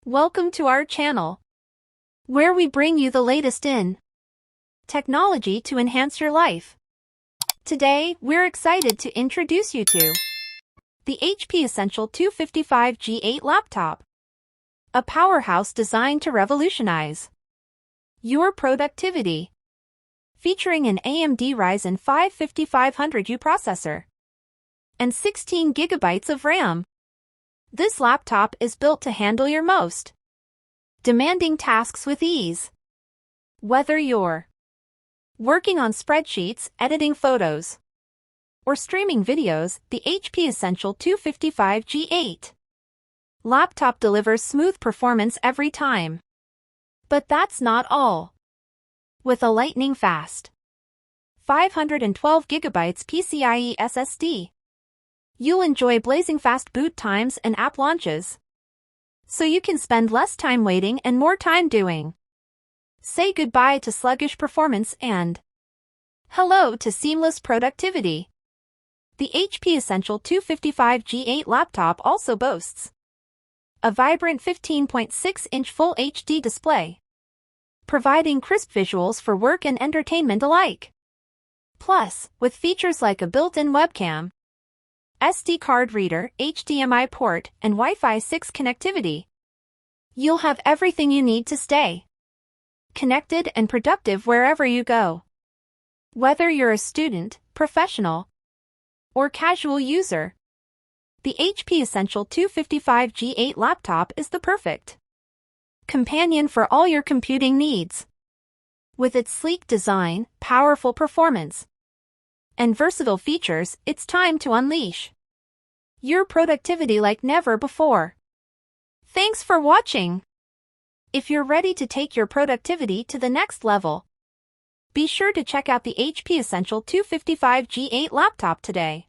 Welcome to our channel, where we bring you the latest in technology to enhance your life. Today, we're excited to introduce you to the HP Essential 255G8 laptop, a powerhouse designed to revolutionize your productivity. Featuring an AMD Ryzen 5 5500U processor and 16 GB of RAM. This laptop is built to handle your most demanding tasks with ease. Whether you're working on spreadsheets, editing photos, or streaming videos, the HP Essential 255G8 laptop delivers smooth performance every time. But that's not all. With a lightning-fast 512 GB PCIe SSD, you'll enjoy blazing fast boot times and app launches, so you can spend less time waiting and more time doing. Say goodbye to sluggish performance and hello to seamless productivity. The HP Essential 255G8 laptop also boasts a vibrant 15.6-inch Full HD display, providing crisp visuals for work and entertainment alike. Plus, with features like a built-in webcam, SD card reader, HDMI port, and Wi-Fi 6 connectivity, you'll have everything you need to stay connected and productive wherever you go. Whether you're a student, professional, or casual user, the HP Essential 255G8 laptop is the perfect companion for all your computing needs. With its sleek design, powerful performance, and versatile features, it's time to unleash your productivity like never before. Thanks for watching. If you're ready to take your productivity to the next level, be sure to check out the HP Essential 255G8 laptop today.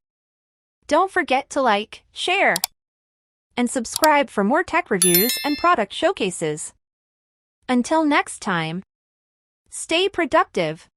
Don't forget to like, share, and subscribe for more tech reviews and product showcases. Until next time, stay productive.